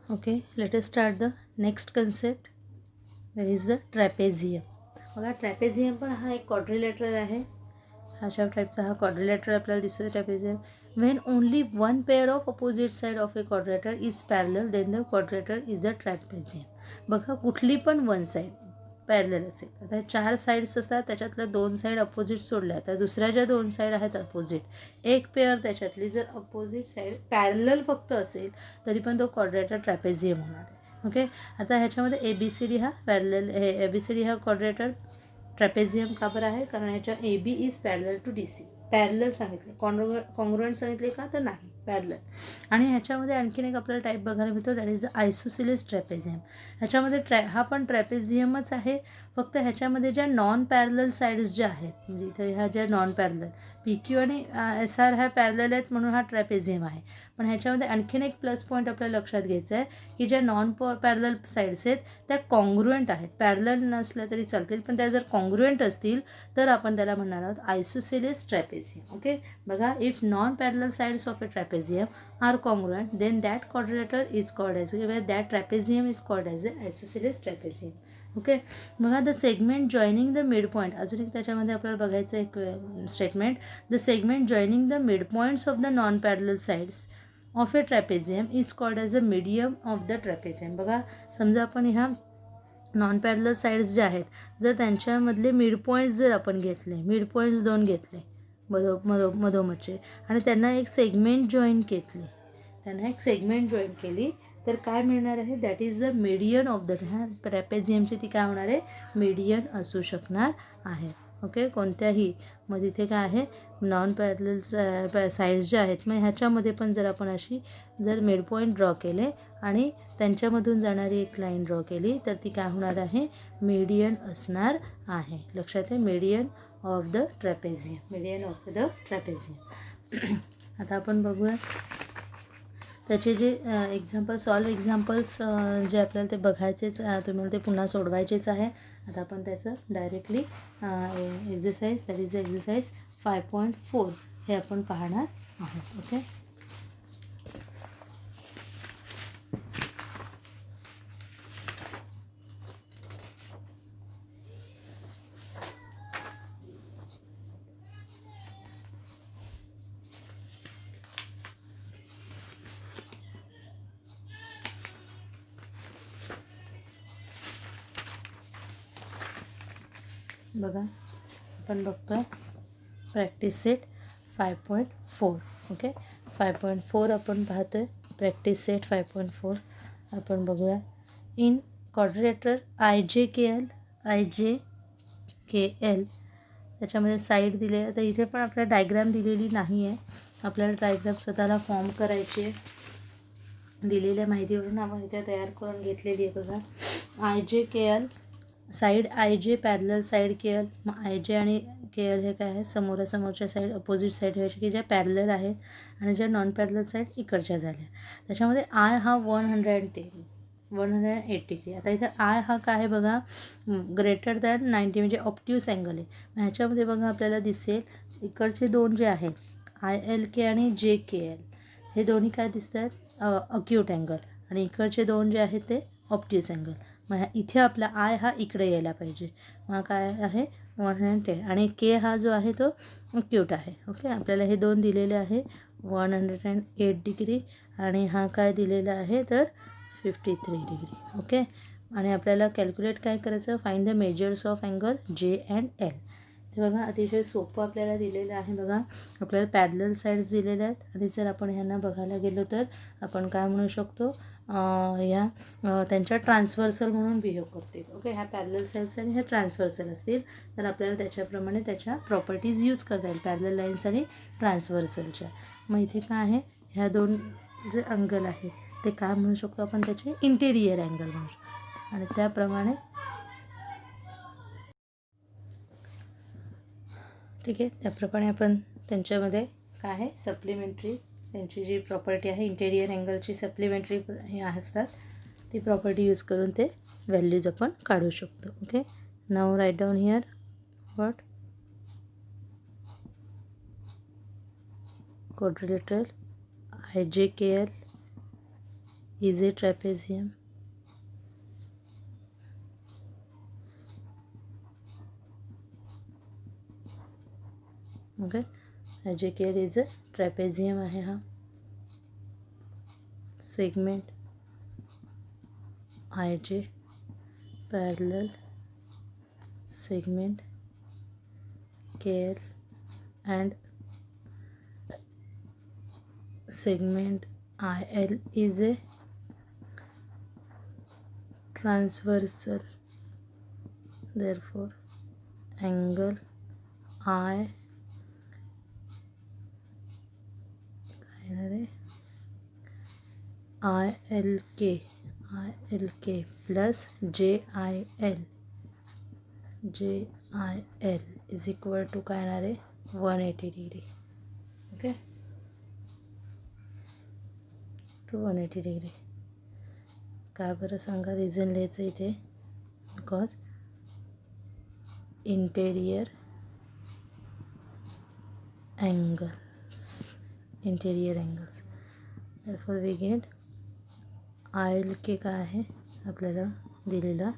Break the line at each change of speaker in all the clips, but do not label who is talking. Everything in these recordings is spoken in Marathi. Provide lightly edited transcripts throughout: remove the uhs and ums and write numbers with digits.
Okay, let us start the next concept. That is the trapezium. बघा ट्रॅपेझियम पण हा एक क्वाड्रिलॅटरल आहे. अशा टाईपचा हा क्वाड्रिलॅटरल आपल्याला दिसतोय trapezium. When only one pair of opposite side of a quadrilateral is parallel, then the quadrilateral is a trapezium. बघा कुठली पण वन साईड पॅरलल असेल. आता 4 साईड्स असतात, त्याच्यातल्या 2 साईड अपोजिट सोडल्या तर दुसऱ्या ज्या 2 साईड आहेत अपोजिट एक पेअर त्याच्यातली जर अपोजिट साईड पॅरलल फक्त असेल तरी पण तो क्वाड्रिलेटरल ट्रॅपेझियम होणार आहे. ओके, आता ह्याच्यामध्ये ABCD हा पॅरलल हे ABCD हा क्वाड्रिलेटरल ट्रॅपेझियम का बरं आहे? कारण ह्याच्या AB is parallel to DC. Parallel सांगितले, कॉन्ग्रुएंट सांगितले का? तर नाही, पॅरलल. आणि ह्याच्यामध्ये आणखीन एक आपल्याला टाईप बघायला मिळतो, that is the isosceles trapezium. ह्याच्यामध्ये हा पण ट्रॅपेझियमच आहे, फक्त ह्याच्यामध्ये ज्या नॉन पॅरलल साईड्स ज्या आहेत, म्हणजे इथे ह्या ज्या नॉन पॅरलल PQ आणि SR ह्या पॅरलल आहेत म्हणून हा ट्रॅपेझियम आहे. पण ह्याच्यामध्ये आणखीन एक प्लस पॉईंट आपल्याला लक्षात घ्यायचं आहे की ज्या नॉन पॅरलल साईड्स आहेत त्या कॉन्ग्रुएंट आहेत. पॅरलल नसल्या तरी चालतील, पण त्या जर कॉन्ग्रुएंट असतील तर आपण त्याला म्हणणार आहोत आयसोसेलेस ट्रॅपेझियम. ओके, बघा, if non parallel sides of a trapezium are congruent then that quadrilateral is called as that trapezium is called as the isosceles trapezium. Okay, बघा, the segment joining the mid point. अजून एक त्याच्यामध्ये आपल्याला बघायचं एक statement. The segment joining the mid points of the non parallel sides of a trapezium is called as a medium of the trapezium. बघा, समजा आपण ह्या नॉन पॅरलल साईड्स ज्या आहेत जर त्यांच्यामधले मिड पॉईंट्स जर आपण घेतले, मिड पॉईंट्स 2 घेतले मधोमधचे आणि त्यांना एक सेगमेंट जॉईन केली तर काय मिळणार आहे? That is the median of the ट्रॅपेझियमची ती काय होणार आहे? मीडियन असू शकणार आहे. ओके, कोणत्याही मग इथे काय आहे? नॉन पॅरलल साईड्स ज्या आहेत, मग ह्याच्यामध्ये पण जर आपण अशी जर मिड पॉईंट ड्रॉ केले आणि त्यांच्यामधून जाणारी एक लाईन ड्रॉ केली तर ती काय होणार आहे? मीडियन असणार आहे. लक्षात आहे, median of the trapezium, median of the trapezium. आता आपण बघूया त्याचे जे एक्झाम्पल्स जे आपल्याला ते बघायचेच, तुम्हाला ते पुन्हा सोडवायचेच आहे. आता आपण त्याचं directly exercise, that is exercise 5.4 हे आपण पाहणार आहोत. ओके, बघा, आपण बघतोय प्रॅक्टिस सेट 5.4. ओके, 5.4 आपण पाहतोय. प्रॅक्टिस सेट 5.4 आपण बघूया. इन क्वाड्रिलेटरल IJKL त्याच्यामध्ये साईड दिले आहे. तर इथे पण आपल्याला डायग्राम दिलेली नाही आहे, आपल्याला डायग्राम स्वतःला फॉर्म करायची आहे. दिलेल्या माहितीवरून आपण इथे तयार करून घेतलेली आहे. बघा, IJKL side IJ parallel side KL. मग IJ आणि KL हे काय आहे? समोरासमोरच्या साईड, अपोजिट साईड हे की ज्या पॅरलल आहेत आणि ज्या नॉन पॅरलल साईड इकडच्या झाल्या. त्याच्यामध्ये I हा 180 डिग्री. आता इथे I हा काय आहे? बघा, ग्रेटर दॅन 90 म्हणजे ऑप्ट्यूस अँगल आहे. ह्याच्यामध्ये बघा आपल्याला दिसेल इकडचे 2 जे आहेत ILK आणि JKL हे दोन्ही काय दिसतात? Acute angle. आणि इकडचे 2 जे आहेत ते ऑप्ट्यूस अँगल. मग इथे आपला I हा इकडे यायला पाहिजे. मग काय आहे? 110. आणि K हा जो आहे तो अक्यूट आहे. ओके, आपल्याला हे 2 दिलेले आहे 108 डिग्री आणि हा काय दिलेला आहे? तर 53 डिग्री. ओके, आणि आपल्याला कॅल्क्युलेट काय करायचं? Find the measures of angle J and L. ते बघा, अतिशय सोपं आपल्याला दिलेलं आहे. बघा, आपल्याला पॅरलल साईड्स दिलेल्या आहेत आणि जर आपण ह्यांना बघायला गेलो तर आपण काय म्हणू शकतो? ह्या त्यांच्या ट्रान्सव्हर्सल म्हणून बिहेव करतील. ओके, ह्या पॅरलल साईड्स आणि ह्या ट्रान्सव्हर्सल असतील तर आपल्याला त्याच्याप्रमाणे त्याच्या प्रॉपर्टीज यूज करता येईल, पॅरलल लाईन्स आणि ट्रान्सव्हर्सलच्या. मग इथे काय आहे? ह्या 2 जे अँगल आहेत ते काय म्हणू शकतो आपण? त्याचे इंटेरियर अँगल म्हणू शकतो. आणि त्याप्रमाणे ठीक आहे, त्याप्रमाणे आपण त्यांच्यामध्ये काय आहे? सप्लिमेंटरी त्यांची जी प्रॉपर्टी आहे इंटेरियर अँगलची सप्लिमेंटरी हे असतात ती प्रॉपर्टी यूज करून ते व्हॅल्यूज आपण काढू शकतो. Okay, now write down here what quadrilateral IJKL is a trapezium. Okay, HJKL is a trapezium आहे हा. Segment IJ parallel segment KL and segment IL is a transversal. Therefore, angle ILK plus JIL is equal to काय येणार आहे 180 डिग्री. Okay, to 180 degree. काय बरं सांगा रिझन लिहायचं इथे, because interior angles. therefore we get ILK काय आहे आपल्याला दिलेला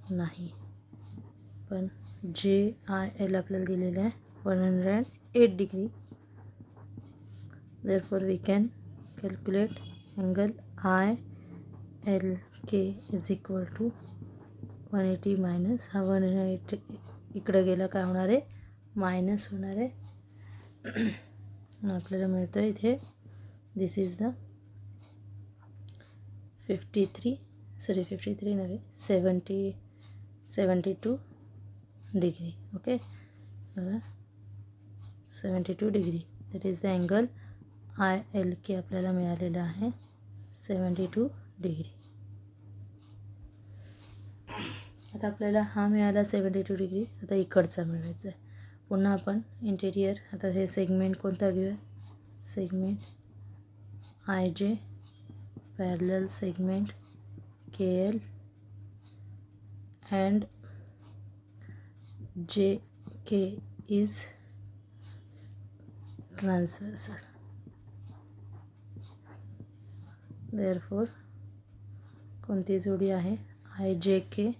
नाही, पण JIL आपल्याला दिलेला आहे 108 degree. therefore we can calculate angle ILK is equal to 180 minus हा 180 इकडे गेला काय होणार आहे मायनस होणार आहे. आपल्याला मिळतं इथे दिस इज द 53 नव्हे 72 डिग्री. ओके, बघा 72 degree. That is the angle ILK आपल्याला मिळालेला आहे 72 डिग्री. आता आपल्याला हा मिळाला 72 डिग्री. आता इकडचा मिळवायचा आहे. पुन्हा आपण इंटेरियर, आता हे सेगमेंट कोणता घेऊया, segment IJ parallel segment KL and JK is transversal. therefore कोणती जोडी आहे IJK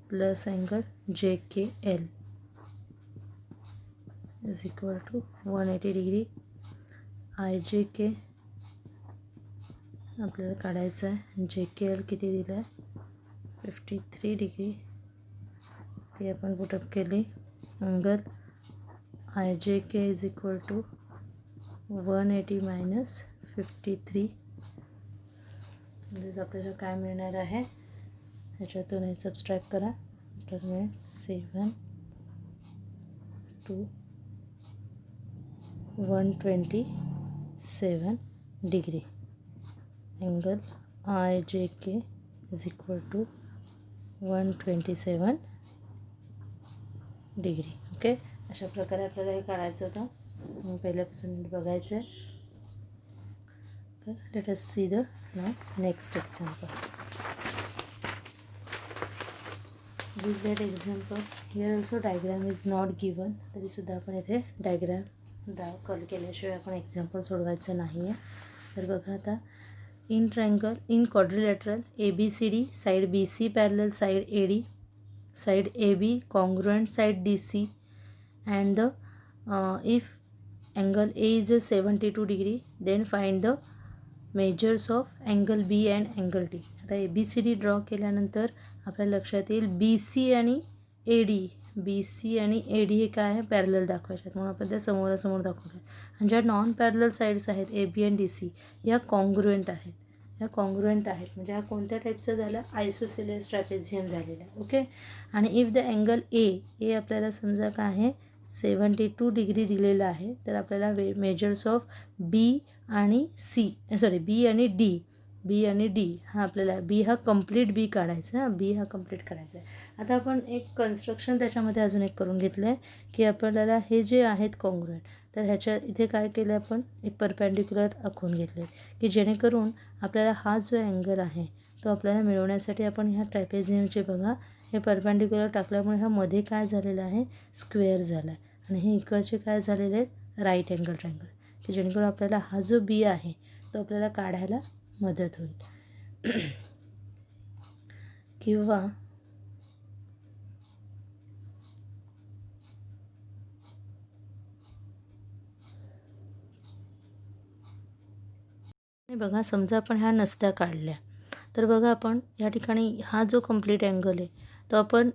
plus angle JKL is equal to 180 degree. IJK आपल्याला काढायचं आहे, JKL किती दिलं आहे 53 डिग्री. ती आपण पुटअप केली. Angle IJK is equal to 180 minus 53. म्हणजे आपल्याला काय मिळणार आहे ह्याच्यातून हे सबस्ट्रॅक्ट करा, तर मिळेल 7 to 127 degree. Angle IJK is equal to 127 degree. Okay, अशा प्रकारे आपल्याला हे काढायचं होतं. पहिल्यापासून बघायचं आहे. Let us see the next example. This that example. Here also diagram is not given. तरीसुद्धा आपण इथे डायग्राम कॉल केल्याशिवाय आपण एक्झाम्पल सोडवायचं नाही आहे. तर बघा आता, in triangle in quadrilateral ABCD, side BC parallel side AD, side AB congruent side DC, and the if angle A is a 72 degree, then find the measures of angle B and angle D. आता ABCD ड्रॉ केल्यानंतर आपल्या लक्षात येईल BC आणि AD हे काय आहे पॅरलल दाखवायचे, म्हणून आपण त्या समोरासमोर दाखवले. आणि ज्या नॉन पॅरलल साईड्स आहेत AB आणि DC या कॉन्ग्रुएंट आहेत. म्हणजे हा कोणत्या टाईपचा झाला, आयसोसेलेस ट्रॅपेझियम झालेला. ओके, आणि इफ द अँगल ए आपल्याला समजा काय आहे 72 डिग्री दिलेला आहे, तर आपल्याला मेजर्स ऑफ बी आणि डी हा आपल्याला बी हा कंप्लीट बी काढायचा आहे. आता आपण एक कन्स्ट्रक्शन त्याच्यामध्ये अजून एक करून घेतलं आहे की आपल्याला हे जे आहेत कॉन्ग्रुएंट, तर ह्याच्या इथे काय केलं आपण एक परपॅन्डिक्युलर आखून घेतले की जेणेकरून आपल्याला हा जो अँगल आहे तो आपल्याला मिळवण्यासाठी आपण ह्या ट्रॅपेझियमचे बघा हे परपॅन्डिक्युलर टाकल्यामुळे हा मध्ये काय झालेला आहे स्क्वेअर झाला आहे, आणि हे इकडचे काय झालेले आहेत राईट अँगल ट्रायंगल. की जेणेकरून आपल्याला हा जो बी आहे तो आपल्याला काढायला मदत होईल. किंवा बघा, समजा आपण ह्या नसत्या काढल्या तर बघा आपण या ठिकाणी हा जो कंप्लीट अँगल आहे तो आपण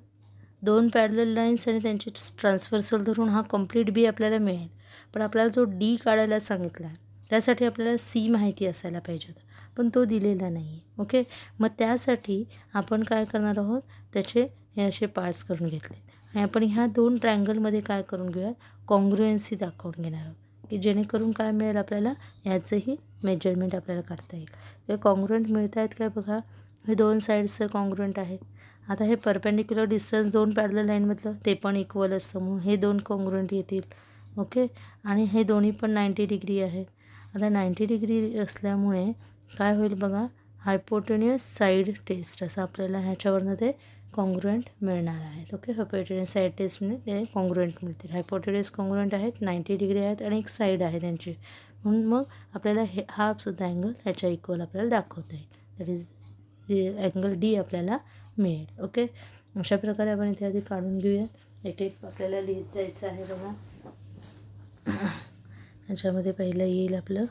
2 पॅरलल लाईन्स आणि त्यांची ट्रान्सव्हर्सल धरून हा कंप्लीट बी आपल्याला मिळेल. पण आपल्याला जो डी काढायला सांगितला आहे त्यासाठी आपल्याला सी माहिती असायला पाहिजे होता, पण तो दिलेला नाही आहे. ओके, मग त्यासाठी आपण काय करणार आहोत, त्याचे हे असे पार्ट्स करून घेतले आणि आपण ह्या 2 ट्रायंगलमध्ये काय करून घेऊया, कॉन्ग्रुएन्सी दाखवून घेणार आहोत, की जेणेकरून काय मिळेल आपल्याला, ह्याचंही मेजरमेंट आपल्याला काढता येईल. हे कॉन्ग्रुएंट मिळत आहेत काय बघा, हे 2 साईड्सचं कॉन्ग्रुएंट आहेत. आता हे परपेंडिक्युलर डिस्टन्स 2 पॅरलल लाईनमधलं ते पण इक्वल असतं म्हणून हे 2 कॉन्ग्रुएंट येतील. ओके, आणि हे दोन्ही पण 90 डिग्री आहेत. आता 90 डिग्री असल्यामुळे काय होईल बघा, हायपोटेनियस साईड टेस्ट असं आपल्याला ह्याच्यावरनं ते कॉन्ग्रुएंट मिळणार आहेत. ओके, हायपोटेनियस साईड टेस्टने ते कॉन्ग्रुएंट मिळतील. हायपोटेनियस कॉन्ग्रुएंट आहेत, 90 डिग्री आहेत आणि एक साईड आहे त्यांची, म्हणून मग आपल्याला हा सुद्धा अँगल ह्याच्या इक्वल आपल्याला दाखवता येईल. दॅट इज अँगल डी आपल्याला मिळेल. ओके, अशा प्रकारे आपण इथे आधी काढून घेऊया. एक एक आपल्याला लिहित जायचं आहे बघा. ह्याच्यामध्ये पहिलं येईल आपलं,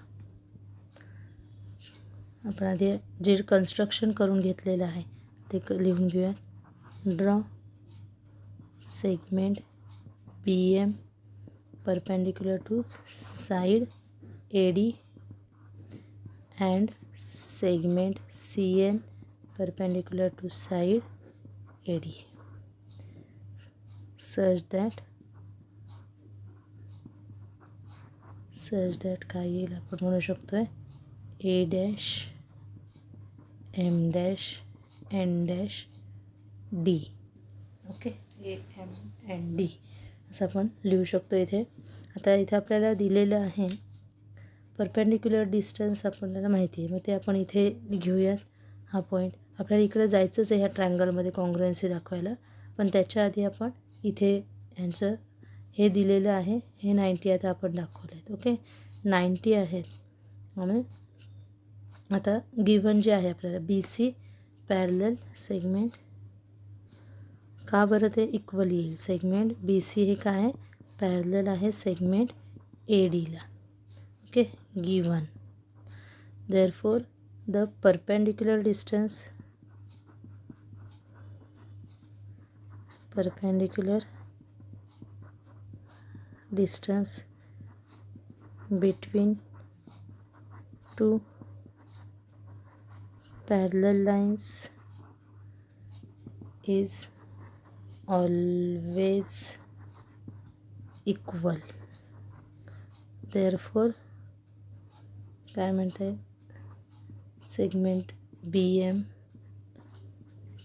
आपण आधी जे कन्स्ट्रक्शन करून घेतलेलं आहे ते लिहून घेऊया. Draw segment BM perpendicular to side AD and segment CN perpendicular to side AD such that काय येईल, आपण म्हणू शकतो आहे A dash M dash N dash D. Okay, A M N D असं आपण लिहू शकतो इथे. आता इथे आपल्याला दिलेलं आहे परपेंडिक्युलर डिस्टन्स आपल्याला माहिती आहे, मग ते आपण इथे घेऊयात. हा पॉईंट आपल्याला इकडे जायचंच आहे ह्या ट्रायंगलमध्ये कॉन्ग्रुएन्सी दाखवायला, पण त्याच्या आधी आपण इथे ह्यांचं हे दिलेलं आहे, हे 90 आता आपण दाखवले आहेत. ओके, 90 आहेत. आणि आता गिव्हन जे आहे आपल्याला BC पॅरलल सेगमेंट, का बरं ते इक्वल येईल, सेगमेंट BC हे काय आहे, पॅरलल आहे सेगमेंट ADला. Okay, given therefore the perpendicular distance between two parallel lines is always equal. Therefore काय म्हणता येईल, segment BM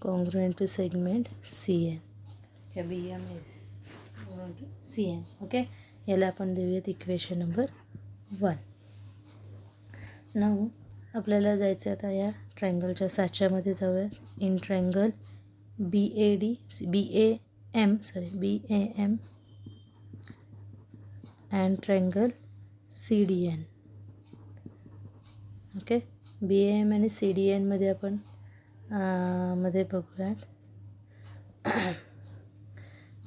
congruent to segment CN, या BM congruent to CN. Okay, याला आपण देऊयात इक्वेशन नंबर 1. नाऊ आपल्याला जायचं आता या ट्रायंगलच्या साच्यामध्ये जाऊयात. In triangle BAM and triangle CDN. Okay, BAM आणि CDNमध्ये आपण मध्ये बघूयात.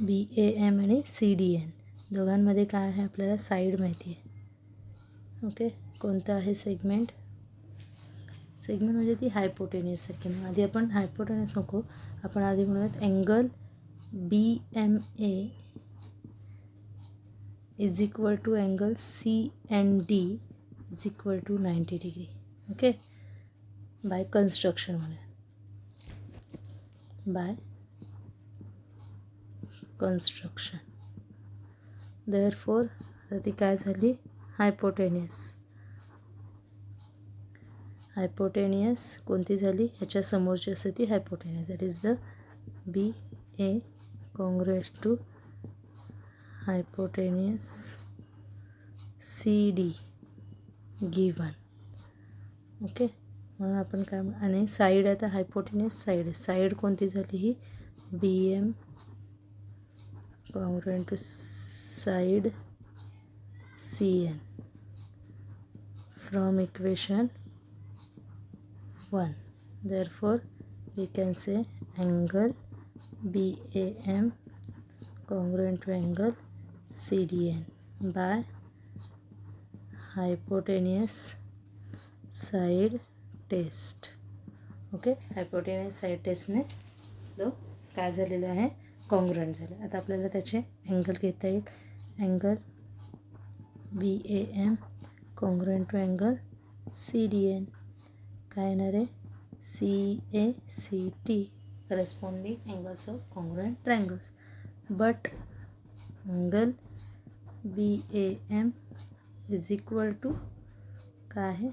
BAM आणि CDN दोघांमध्ये काय आहे, आपल्याला साईड माहिती आहे. ओके, कोणतं आहे सेगमेंट म्हणजे ती हायपोटेनियस सारखी. मग आधी आपण हायपोटेनियस नको, आपण आधी म्हणूयात angle BMA is equal to angle CND is equal to 90 degree. Okay, by construction म्हणूया, बाय कन्स्ट्रक्शन. देअरफॉर आता ती काय झाली, हायपोटेनियस कोणती झाली, ह्याच्या समोरची असते ती hypotenuse. That is the BA congruent to hypotenuse CD given. Okay, म्हणून आपण काय, आणि साईड आता हायपोटेनियस साईड आहे, साईड कोणती झाली ही BM congruent to side CN. from equation 1. Therefore we can say angle BAM congruent to angle CDN by hypotenuse side test. Okay, hypotenuse side टेस्टने तो काय झालेलं आहे, कॉन्ग्रुएंट झालं. आता आपल्याला त्याचे अँगल घेता येईल. Angle BAM congruent to angle CDN काय येणार आहे, CACT corresponding angles of congruent triangles. But angle BAM is equal to काय आहे,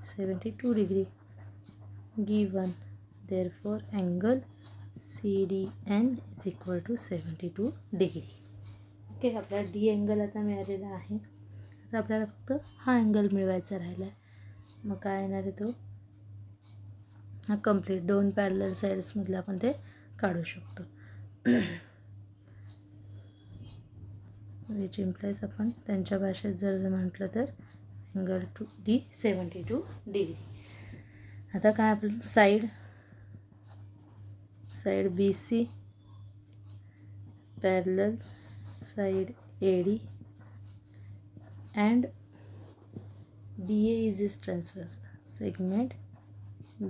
72 degree given. Therefore angle CDN is equal to 72 degree. Okay, आपल्याला डी अँगल आता मिळालेला आहे. आता आपल्याला फक्त हा अँगल मिळवायचा राहिला आहे. मग काय येणार आहे, तो हा कंप्लीट 2 पॅरलल साईड्समधला आपण ते काढू शकतो. विच इम्प्लाइज आपण त्यांच्या भाषेत जर म्हटलं तर अँगल टू डी 72 डिग्री. आता काय आपलं side BC parallel side AD and BA is its transverse segment.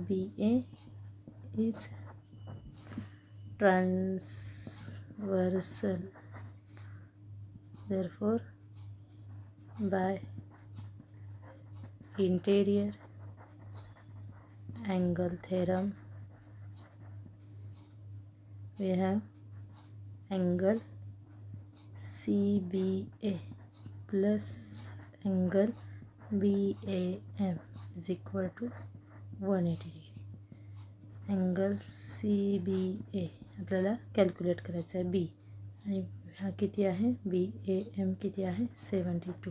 BA is transversal. Therefore by interior angle theorem we have angle CBA plus angle BAM is equal to 180 degree. Angle CBA आपल्याला कॅल्क्युलेट करायचा आहे B, आणि हा किती आहे, BAM किती आहे, 72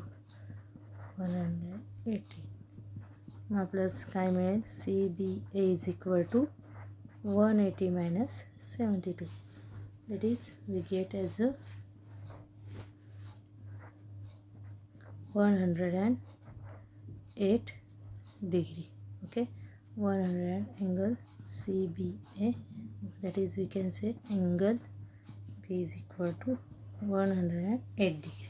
180. मग प्लस काय मिळेल, CBA is equal to 180 minus 72. That is we get as a 108 degree. Okay, 100 angle CBA, that is we can say angle B is equal to 108 degree.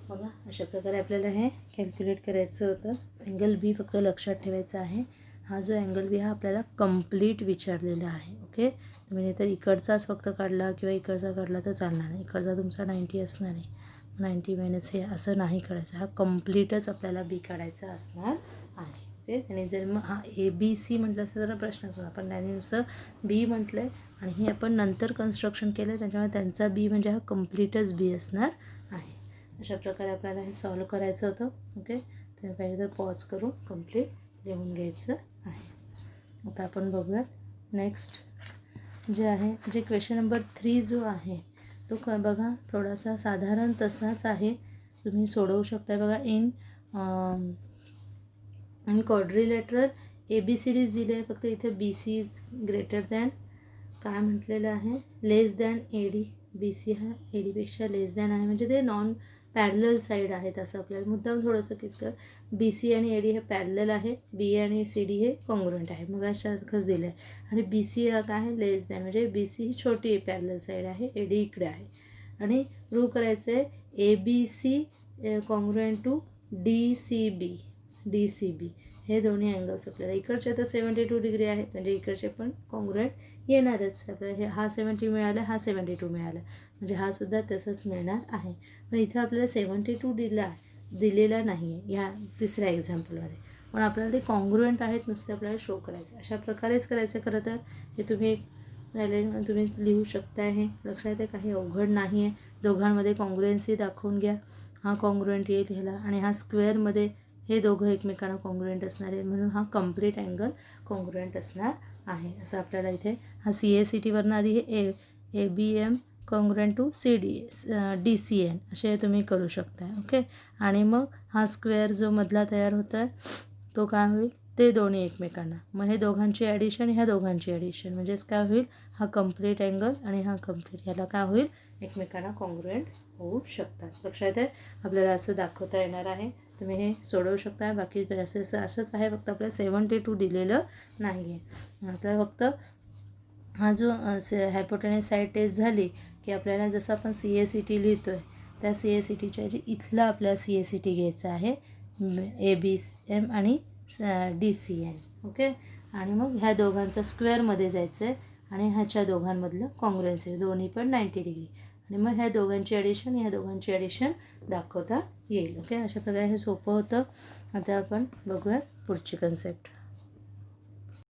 बघा, अशा प्रकारे आपल्याला हे कॅल्क्युलेट करायचं होतं. अँगल B फक्त लक्षात ठेवायचा आहे. हा जो अँगल B हा आपल्याला कंप्लीट विचारलेला आहे. ओके, तुम्ही नाही तर इकडचाच फक्त काढला किंवा इकडचा काढला तर चालणार नाही. इकडचा तुमचा 90 असणार आहे, 90 मायनस हे असं नाही करायचं. हा कंप्लीटच आपल्याला B काढायचा असणार आहे. ओके, आणि जर मग हा ABC म्हटलं असं जरा प्रश्नच होता. आपण त्याने नुसतं B म्हटलं आहे आणि हे आपण नंतर कन्स्ट्रक्शन केलं आहे, त्याच्यामुळे त्यांचा B म्हणजे हा कंप्लीटच B असणार आहे. अशा प्रकारे आपल्याला हे सॉल्व करायचं होतं. ओके, तर पाहिजे तर पॉज करून कंप्लीट लिहून घ्यायचं आहे. आता आपण बघूयात नेक्स्ट जे आहे, जे क्वेश्चन नंबर 3 जो आहे तो बघा थोडासा साधारण तसाच आहे, तुम्ही सोडवू शकता. बघा, इन क्वाड्रिलेटरल ABCDs दिले आहे, फक्त इथे BC इज ग्रेटर दॅन काय म्हटलेलं आहे, लेस दॅन AD. BC हा ADपेक्षा लेस दॅन आहे, म्हणजे ते नॉन पॅरलल साईड आहेत असं आपल्याला मुद्दाम थोडंसं किचकट. BC आणि AD हे पॅरलल आहे, BA आणि CD हे कॉन्ग्रुएंट आहे. मग अशासारखंच दिलं आहे. आणि BC हा काय आहे, लेस दॅन, म्हणजे BC ही छोटी पॅरलल साईड आहे, AD इकडे आहे. आणि प्रूव्ह करायचं आहे ABC कॉन्ग्रुएंट टू DCB हे दोन्ही अँगल्स आपल्याला इकडचे तर 72 डिग्री आहेत, म्हणजे इकडचे पण कॉन्ग्रुएंट येणारच. आपल्याला हे हा 70 मिळाला, हा 72 मिळाला, म्हणजे हा सुद्धा तसंच मिळणार आहे. पण इथं आपल्याला 72 दिलेला नाही आहे ह्या तिसऱ्या एक्झाम्पलमध्ये, पण आपल्याला ते कॉन्ग्रुएंट आहेत नुसते आपल्याला शो करायचं. अशा प्रकारेच करायचं. खरं तर हे तुम्ही एक तुम्ही लिहू शकता. हे लक्षात येते, काही अवघड नाही आहे. दोघांमध्ये कॉन्ग्रुएन्सी दाखवून घ्या. हा कॉन्ग्रुएंट येईल ह्याला, आणि हा स्क्वेअरमध्ये हे दोघं एकमेकांना कॉन्ग्रुएंट असणार आहे, म्हणून हा कंप्लीट अँगल कॉन्ग्रुएंट असणार आहे. असं आपल्याला इथे हा CACTवरनं आधी हे ABM कॉन्ग्रुएंट टू DCN असे तुम्ही करू शकता. ओके, आणि मग हा स्क्वेअर जो मधला तयार होतो आहे तो काय होईल, ते दोन्ही एकमेकांना, मग हे दोघांची ॲडिशन, ह्या दोघांची ॲडिशन, म्हणजेच काय होईल, हा कंप्लीट अँगल आणि हा कंप्लीट, ह्याला काय होईल, एकमेकांना कॉन्ग्रुएंट होऊ शकतात. लक्षात आहे, आपल्याला असं दाखवता येणार आहे. तुम्ही हे सोडवू शकता. बाकी असंच आहे, फक्त आपल्याला 72 दिलेलं नाही आहे. आपल्याला फक्त हा जो हायपोटेनस साईड टेस्ट झाली की आपल्याला जसं आपण CACT लिहितो आहे त्या CACTच्या ऐवजी इथला आपल्याला CACT घ्यायचा आहे, ABM आणि DCN. ओके. आणि मग ह्या दोघांचा स्क्वेअरमध्ये जायचं आहे आणि ह्याच्या दोघांमधलं कॉन्ग्रुएन्सी दोन्ही पण 90 डिग्री, आणि मग ह्या दोघांची ॲडिशन ह्या दोघांची ॲडिशन दाखवता येईल. ओके. अशा प्रकारे हे सोपं होतं. आता आपण बघूया पुढची कन्सेप्ट.